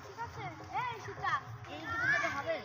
ঠিক আছে এই সুতা এই দুটো হবে।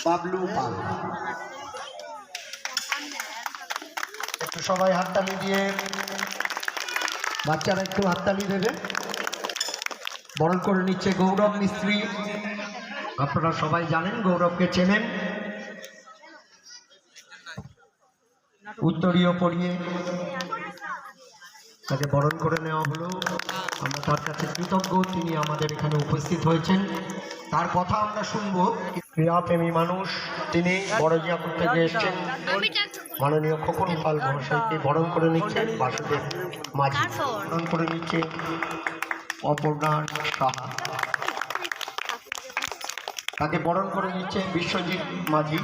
বাবলু পাল, একটু সবাই হাততালি দিয়ে, বাচ্চারা একটু হাততালি দেবে। বরণ করে নিচ্ছে গৌরব মিস্ত্রি। আপনারা সবাই জানেন, গৌরবকে চেনেন। উত্তরীয় পরিয়ে তাকে বরণ করে নেওয়া হলো। আমরা তার কাছে কৃতজ্ঞ, তিনি আমাদের এখানে উপস্থিত হয়েছেন। তার কথা আমরা শুনবো। ক্রীড়াপ্রেমী মানুষ তিনি, বড়জিয়াপুর থেকে এসছেন। মাননীয় খোকন পাল মহাশয়কে বরণ করে নিচ্ছেন বাসুদেব মাঝি, বরণ করে নিচ্ছে অপর্ণা সাহা, তাকে বরণ করে নিচ্ছে বিশ্বজিৎ মাঝি,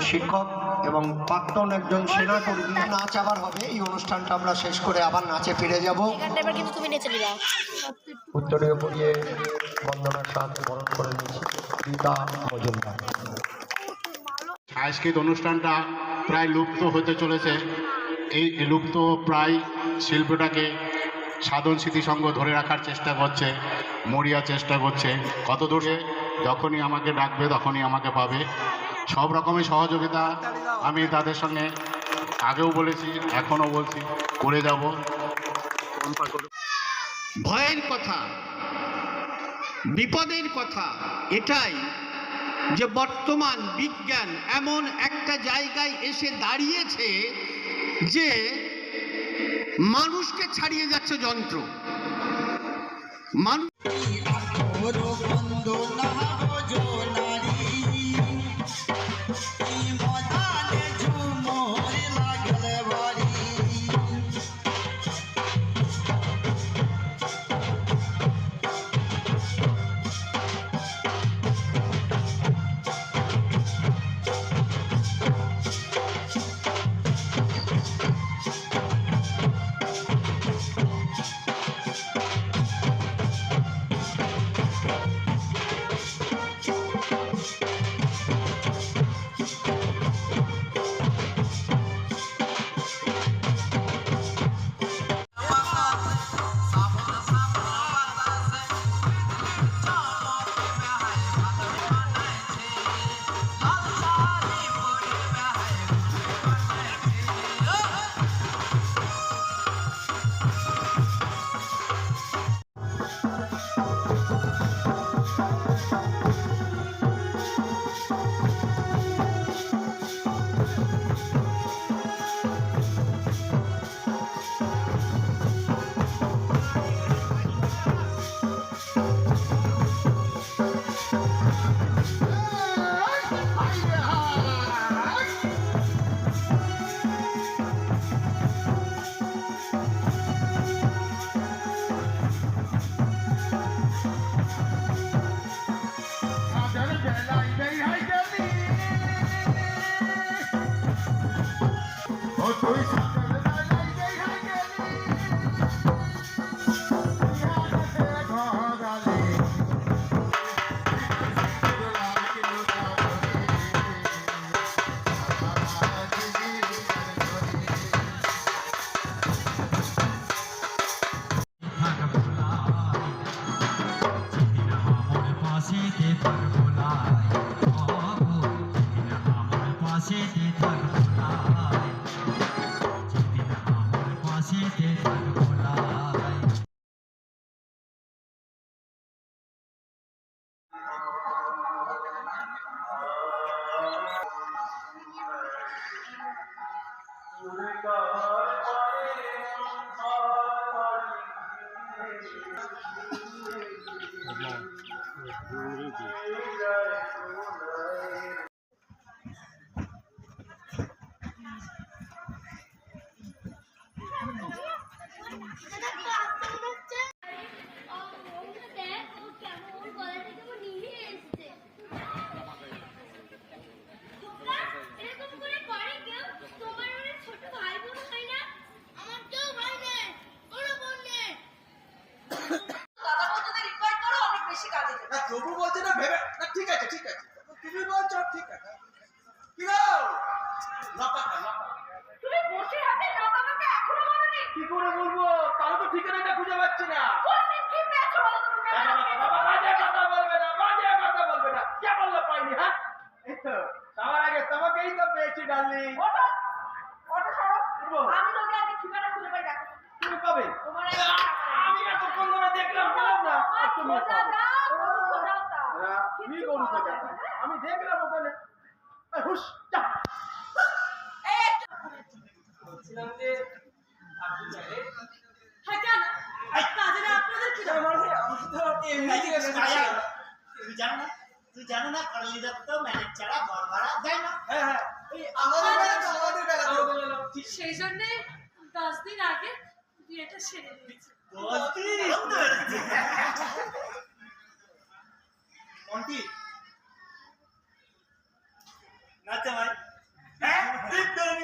শিক্ষক এবং প্রাক্তন একজন সেনাকর্মী। নাচ আবার হবে, এই অনুষ্ঠানটা আমরা শেষ করে আবার নাচে ফিরে যাব। উত্তরীয় পরিয়ে বন্দনার সাথে বরণ করে নিচ্ছে রীতা মজুমদার। সাংস্কৃতিক অনুষ্ঠানটা প্রায় লুপ্ত হতে চলেছে। এই লুপ্ত প্রায় শিল্পটাকে সাধন স্মৃতিসংঘ ধরে রাখার চেষ্টা করছে, মরিয়া চেষ্টা করছে। কত দূরে যখনই আমাকে ডাকবে তখনই আমাকে পাবে। সব রকমের সহযোগিতা আমি তাদের সঙ্গে আগেও বলেছি, এখনও বলছি, করে যাব। ভয়ের কথা, বিপদের কথা এটাই যে বর্তমান বিজ্ঞান এমন একটা জায়গায় এসে দাঁড়িয়েছে যে মানুষকে ছাড়িয়ে যাচ্ছে যন্ত্র। মানুষ তবু বলছে না ভেবে না, ঠিক আছে ঠিক আছে, তুমি বলছো ঠিক আছে। কি গো তুমি বসে হাতে লতামাকে এখনো বলনি? কি করে বলবো, তাও তো ঠিকানাটা খুঁজে পাচ্ছি না। কোনদিন কি পেয়েছো বলো তো তুমি? বাজে কথা বলবে না, বাজে কথা বলবে না। কে বললো পাইনি? হ্যাঁ, এই তো সবার আগে তোমাকেই তো পেয়েছি ডার্লিং। ওটা ওটা সরো। উঠবো। আমি তোকে আগে ঠিকানা খুঁজে পাই দেখো। তুমি কবে? তোমার আমি এতক্ষণ ধরে দেখলাম, পেলাম না। আর তুমি খোঁজা দাও, খোঁজা দাও। কি করবো খোঁজা? আমি দেখলাম ওখানে। এই হুশ, যা। এই বলছিলাম যে আপনি চাইলে হ্যাঁ কেন? কাজের আপনাদের কি দাও? আমি তো এমনি জিজ্ঞেস করছি। তুই জানো না কারলি দত্ত ম্যানেজ ছাড়া ঘর ভাড়া দেয় না। হ্যাঁ হ্যাঁ, এই আমাদের বেলা তো। সেই জন্যে 10 দিন আগে বিয়েটা সেরে নিয়েছি। মন্টি নাচা ভাই, হ্যাঁ ঠিক ধরুন।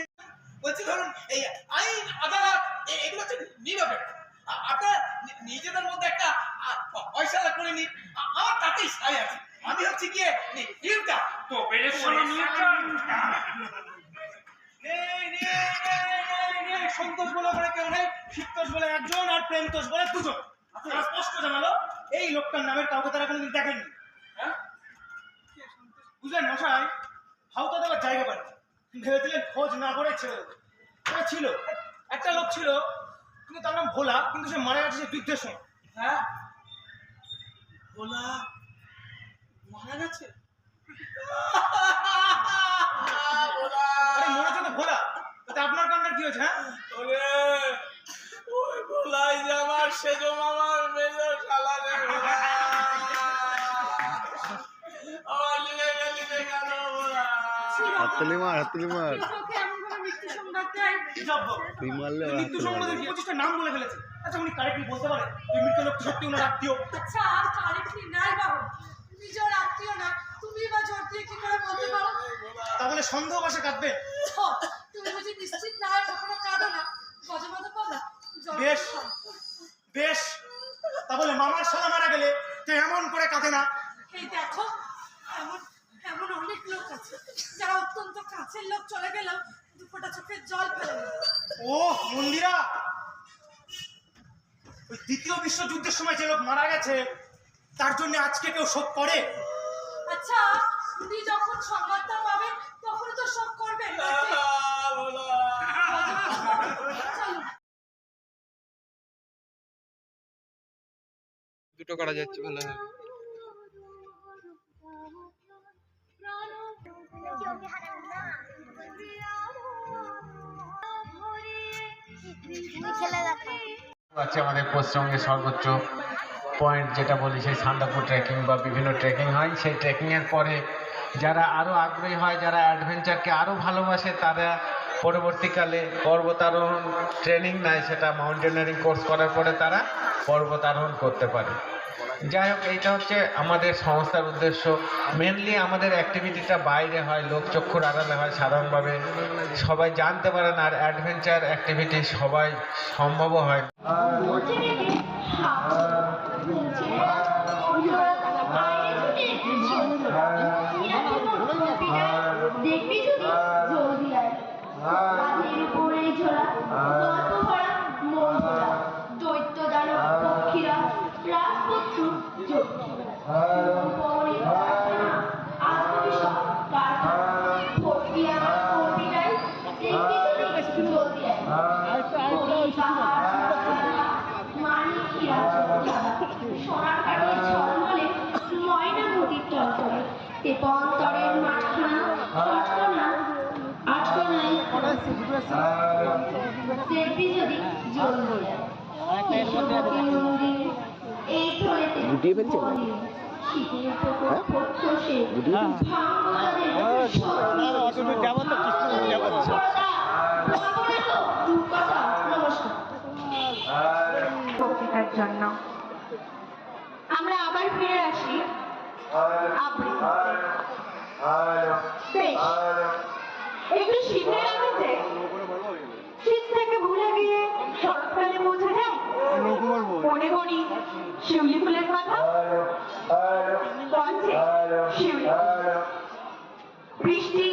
বলছি ধরুন এই আইন আদালত এগুলো হচ্ছে নিরপেক্ষ। আপনার নিজেদের মধ্যে একটা ফয়সালা করে নিন, আমার তাতেই সাই আছে। আমি হচ্ছে গিয়ে নিউটন। তো বেড়ে শোনো নিউটন। সন্তোষ বলে ওখানে কেউ নেই, শিবতোষ বলে একজন, আর প্রেমতোষ বলে দুজন। তারা স্পষ্ট জানালো এই লোকটার নামের কাউকে তারা কোনোদিন দেখেননি। হ্যাঁ বুঝলেন মশাই, হাউতা দেওয়ার জায়গা পায় ভেবেছিলেন খোঁজ না করে ছেড়ে দেবে। ওরা ছিল একটা লোক ছিল, কিন্তু তার নাম ভোলা, কিন্তু সে মারা গেছে সে যুদ্ধের সময়। হ্যাঁ ভোলা মারা গেছে? আরে মরেছে তো ভোলা, তাতে আপনার কান্নার কি হয়েছে? হ্যাঁ ওই ভোলাই যে আমার সেজো মামার মেজো শালা রে ভোলা। আমার লিলে গেলি কেন ভোলা? হাততালি মার ওকে এমন ভাবে মৃত্যু সংবাদ দেয়। তুই মারলে মৃত্যু সম্বন্ধে 25টা নাম বলে ফেলেছে। আচ্ছা উনি কারেক্টলি বলতে পারেন এই মৃত লোকটি সত্যি ওনার আত্মীয়? আচ্ছা আর কারেক্টলি নাই বাবু, নিজের আত্মীয় না, তুমি বা জোর দিয়ে কি করে বলতে পারো? তাহলে সন্দেহ বসে কাঁদবেন? তুমি বুঝি নিশ্চিত না হয় কখনো কাঁদো না? গজমত পালা বেশ বেশ, তাহলে মামার শালা মারা গেলে তো এমন করে কাঁদে না? এই দেখো, এমন এমন অনেক লোক আছে যারা অত্যন্ত কাছের লোক চলে গেলেও দুপোটা চোখের জল ফেলে না। ও মন্দিরা, ওই দ্বিতীয় বিশ্বযুদ্ধের সময় যে লোক মারা গেছে তার জন্য আজকে কেউ শোক করে? আচ্ছা উনি যখন সংবাদটা পাবেন তখন তো শোক করবেন নাকি? চলো। দুটো করা যাচ্ছে ভালো হবে। আছে আমাদের পশ্চিমবঙ্গের সর্বোচ্চ পয়েন্ট যেটা বলি সেই সান্দাকফু ট্রেকিং বা বিভিন্ন ট্রেকিং হয়। সেই ট্রেকিংয়ের পরে যারা আরও আগ্রহী হয়, যারা অ্যাডভেঞ্চারকে আরও ভালোবাসে, তারা পরবর্তীকালে পর্বতারোহণ ট্রেনিং নেয়, সেটা মাউন্টেনারিং কোর্স করার পরে তারা পর্বতারোহণ করতে পারে। যাই হোক, এইটা হচ্ছে আমাদের সংস্থার উদ্দেশ্য। মেনলি আমাদের অ্যাক্টিভিটিটা বাইরে হয়, লোকচক্ষুর আড়ালে হয়, সাধারণভাবে সবাই জানতে পারে না। আর অ্যাডভেঞ্চার অ্যাক্টিভিটি সবাই সম্ভবও হয়। গুটিয়ে ফেলছে জন্য আমরা আবার ফিরে আসি একটু শীতের আমেজে শীত থেকে ভুলে গিয়ে শরৎকালে পৌঁছে যায়। মনে করি শিউলি ফুলের কথা, কঞ্চে শিউলি, বৃষ্টি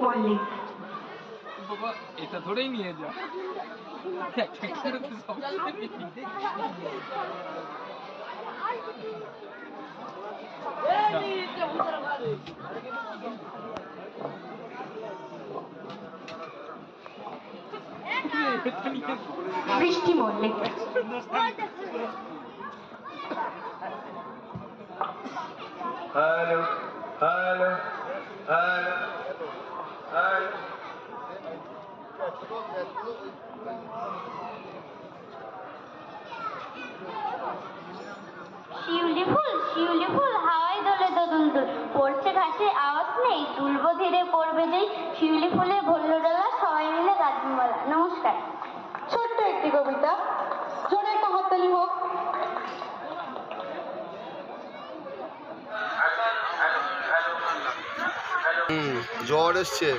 মল্লিক। এটা ধরেই নিয়ে যা। Brishti Mallick. Hello hello hello hello. শিউলি ফুল হাওয়ায় দোলে দোদুল দোল, পড়ছে ঘাসে আওয়াজ নেই, তুলবো ধীরে পড়বে যেই, শিউলি ফুলে ভরল ডালা, সবাই মিলে গাজন বলা। নমস্কার। ছোট্ট একটি কবিতা, জোরে একটা হাততালি হোক। জ্বর এসছে।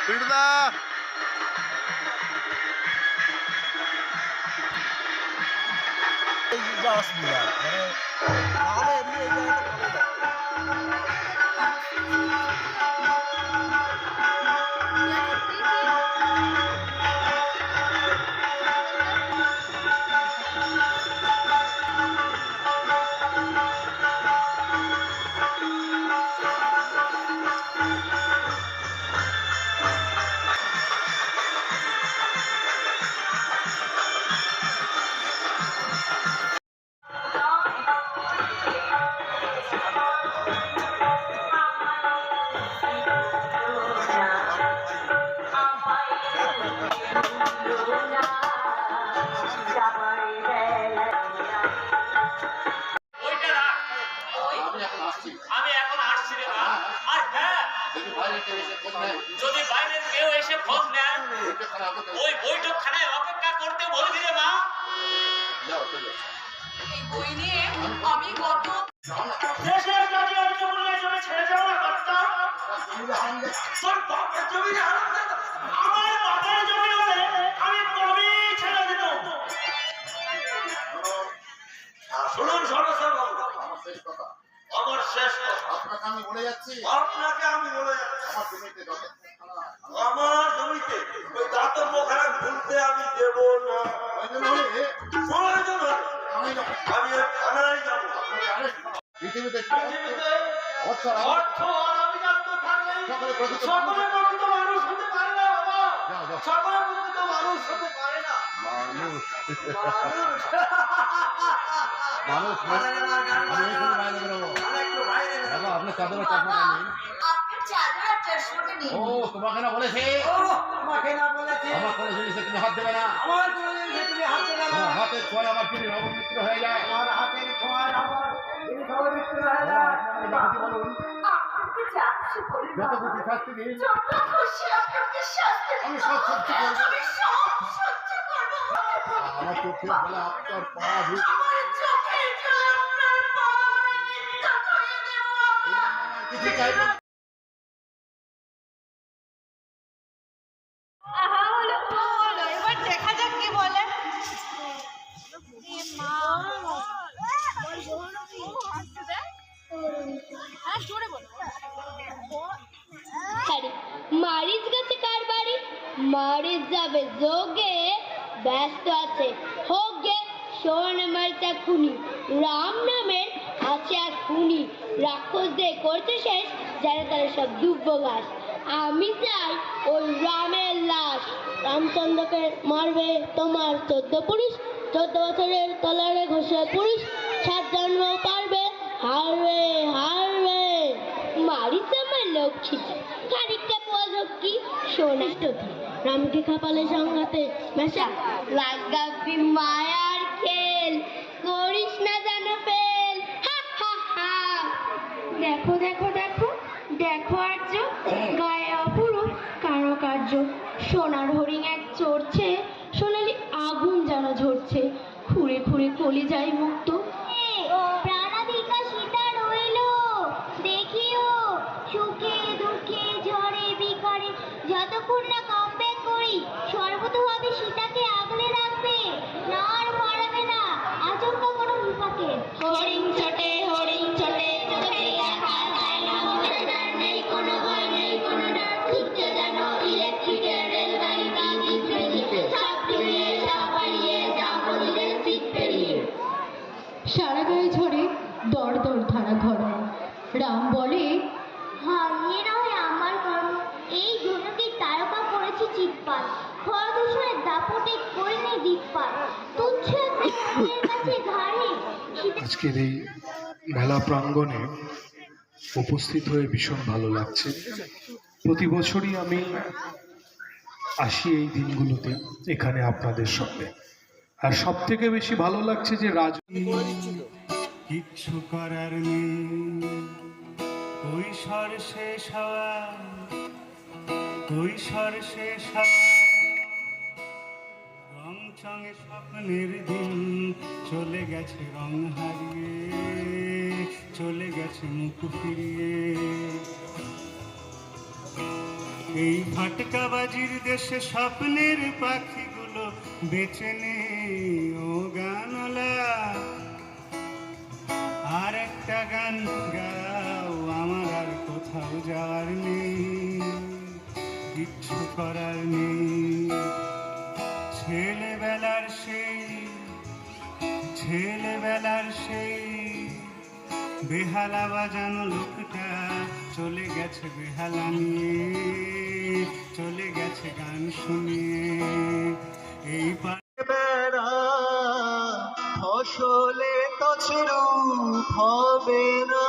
পিটদা অসুবিধা যদি বাইরের কেউ এসে খোঁজ নেয়, ওই বৈঠকখানায় অপেক্ষা করতে বলে দিলে মা। এই বই নিয়ে আমি কত দেশের কাজে অর্থ বললে জমি ছেড়ে যাও না কর্তা। তোর বাপের জমি আমার বাপের জমি হলে আমি কবেই ছেড়ে দিত। শুনুন সর্বসর্ব, আমার শেষ কথা। যাচ্ছি। আপনাকে আমি বলে যাচ্ছি আমার জমিতে ওই দাতব্যখানা খুলতে আমি দেব না। প্রয়োজন হলে আমি থানায় যাবো। পৃথিবীতে অর্থ আর আভিজাত্য থাকলে সকলে প্রকৃত মানুষ হতে পারে না বাবা। সকলে প্রকৃত মানুষ হতে পারে না। আপনার চাদর চশমাটা নেই। আপনার চাদর আর চশমাটা নেই। ও তোমাকে না বলেছে, তোমাকে না বলেছে আমার কোনো জিনিসে তুমি হাত দেবে না। আমার কোনো জিনিসে তুমি হাত দেবে না। তোমার হাতের ছোঁয়ায় আমার যদি অপবিত্র হয়ে যায়। আমার হাতের ছোঁয়ায় আমার যদি পবিত্র হয়ে যায়। আপনাকে বলুন আপনাকে যা খুশি বলুন যত বাবা। কিছু শাস্তি দিন, যত খুশি আপনাকে শাস্তি দিন। আমি সব সহ্য করবো। আমি সব সহ্য করবো। আমার চোখে বলে আপনার পা ধুয়ে আমার চোখের জল আপনার পায়ে মিথ্যা ধুয়ে দেব বাবা। কিছু চাইবো না। হলো এবার দেখা যাক কি বলে। মারিচ গেছে কার বাড়ি? মারিচ যাবে যোগে, ব্যস্ত আছে হোক গে। শোন আমার তা খুনি, রাম নামের আছে এক খুনি। রাক্ষসদের করতে শেষ, যারা তারা সব দুব্য গাছ। আমি চাই ওই রামের লাশ। রামচন্দ্রকে মারবে তোমার 14 পুরুষ, 14 বছরের তলারে ঘষে পুরুষ। 7 জন্ম পারবে, হারবে হারবে। মারিচ আমার লক্ষ্মী, খানিকটা পদক্ষী সোনাষ্টতি। রামকে খাপালে সংঘাতে মেশা, লাগাবি মায়ার খেল, করিস না যেন ফেল। হা হা হা। দেখো দেখো দেখো দেখো আর্য, গায়ে অপরূপ কারুকার্য। সোনার হরিণ এক চড়ছে, সোনালি আগুন যেন ঝরছে। খুঁড়ে খুঁড়ে কলি যায় মুক্ত। প্রাণাধিকা সীতা রইল দেখিও, সুখে দুঃখে ঝড়ে বিকারে যতক্ষণ না কমবে করি। সর্বতোভাবে সীতাকে আগলে রাখবে, নার মারাবে না আচমকা কোনো বিপাকে। হরিণ ছোটে হরিণ ছোটে, চোখে দেখা যায় না মজাদার, নেই কোনো ভয় নেই কোনো ডর। ছুটছে যেন ইলেকট্রিকের রেলগাড়ি, কাগজ পেরিয়ে সব পেরিয়ে সব পারিয়ে যাও বলিলে সিট পেরিয়ে। সারা গায়ে ঝরে দর দর ধারা ঘর। রাম বলে, হারিয়ে নয় আমার কর্ম, এই জনকে তারকা করেছি চিৎপাত। খর দূষণের দাপটে করিনি দিকপাত, তুচ্ছ একটা কাছে ঘাড়ে। আজকের এই মেলা প্রাঙ্গণে উপস্থিত হয়ে ভীষণ ভালো লাগছে। প্রতি বছরই আমি আসি এই দিনগুলোতে এখানে আপনাদের সঙ্গে, আর সব থেকে বেশি ভালো লাগছে যে কিচ্ছু করার নেই, কৈশোর শেষ হওয়া, কৈশোর শেষ হওয়া। রং চঙে স্বপ্নের দিন চলে গেছে, রং হারিয়ে চলে গেছে মুখ ফিরিয়ে। এই ফাটকাবাজির দেশে স্বপ্নের পাখিগুলো বেঁচে নেই। ও গানলা আর একটা গান গাও, আমার আর কোথাও যাওয়ার নেই, কিচ্ছু করার নেই। ছেলেবেলার সেই বেহালা বাজানো লোকটা চলে গেছে বেহালা নিয়ে, চলে গেছে গান শুনিয়ে। এই বেড়া ফসলে তছরূপ হবে না।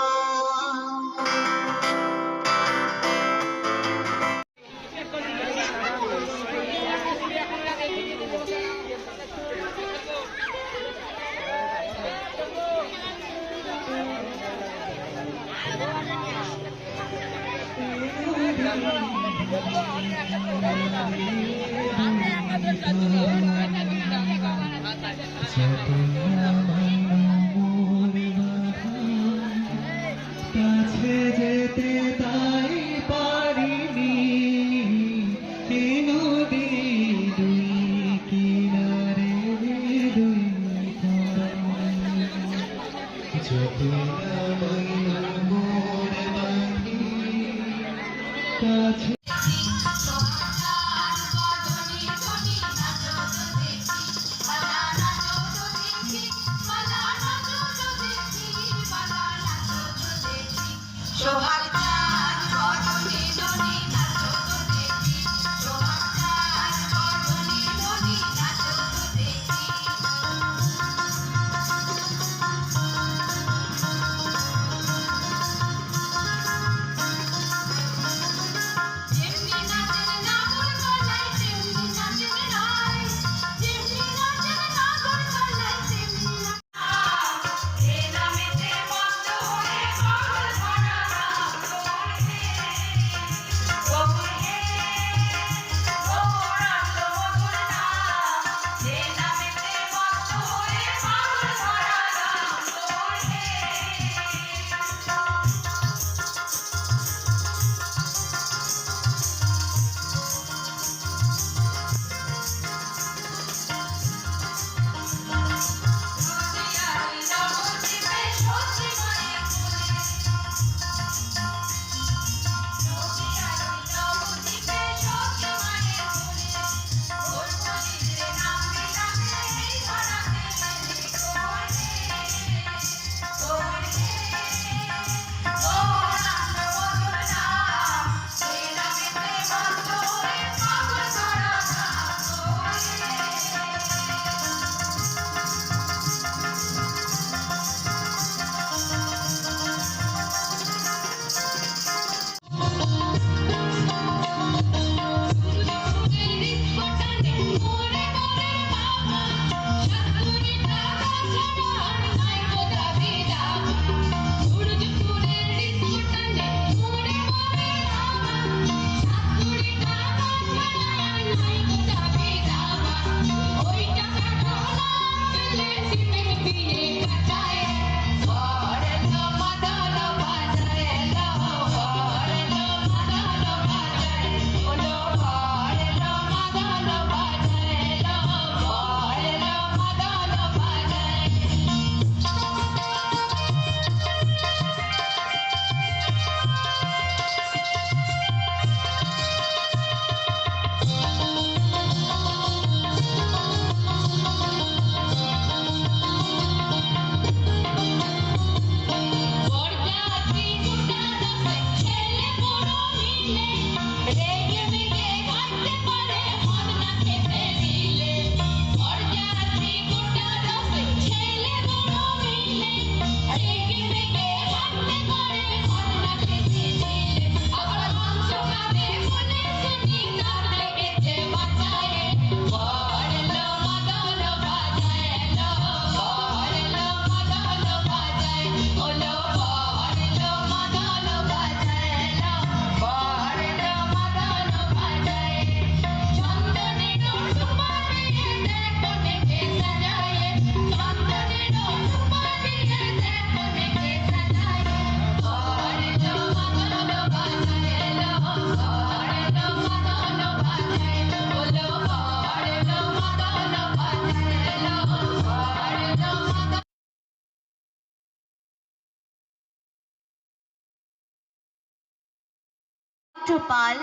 চট্টপাল,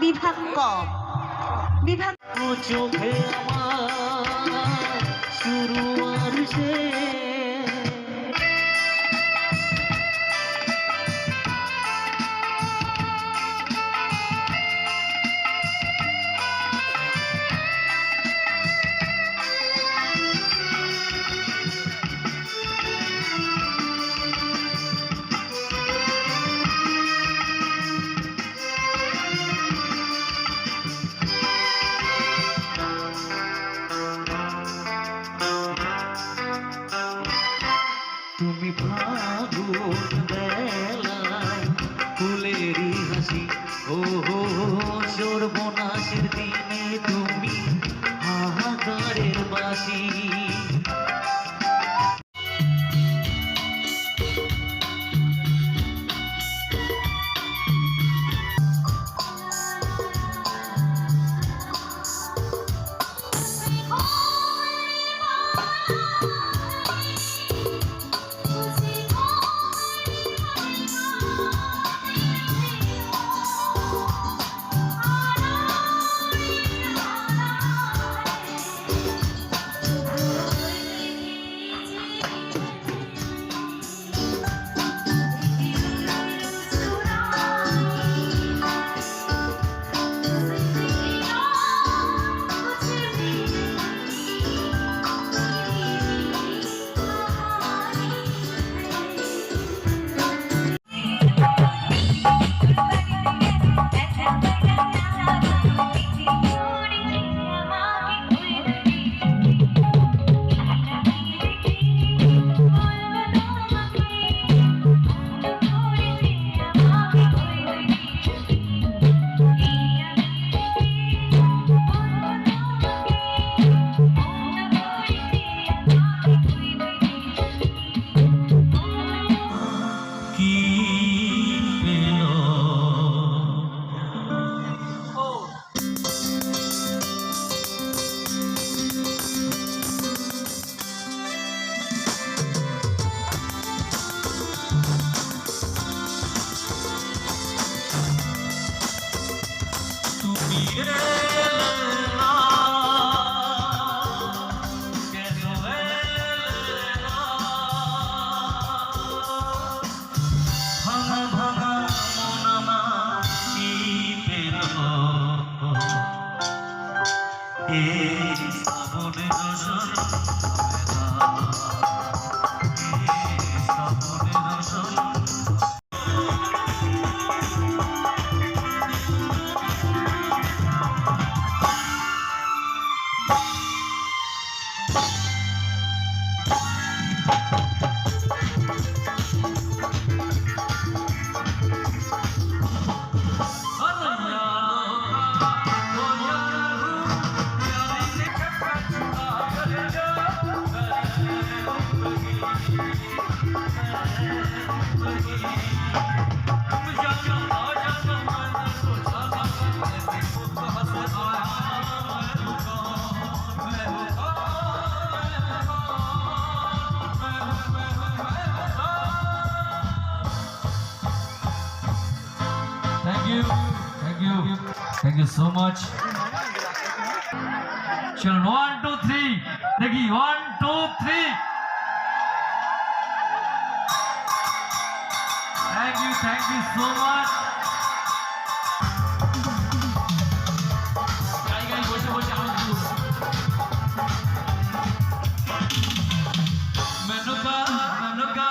বিভাগ ক। বিভাগ চোখে আমার শুরু আর শেষ। তুমি ফাগুন বেলায় ফুলেরই হাসি, ও সর্বনাশের দিনে তুমি হাহাকারের বাসি। Thank you so much. Children, 1, 2, 3. देखिए 1, 2, 3. Thank you so much. Guys, বসে বসে আমার মেনুকা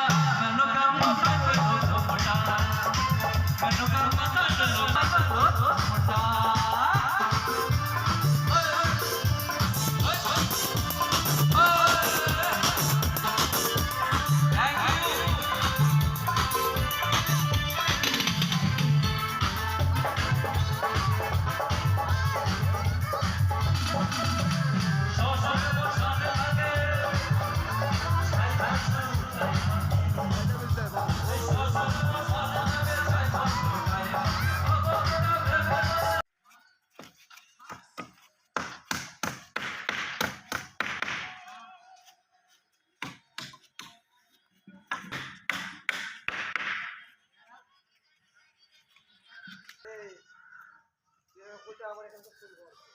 আমার এখানকার ফুল ঘর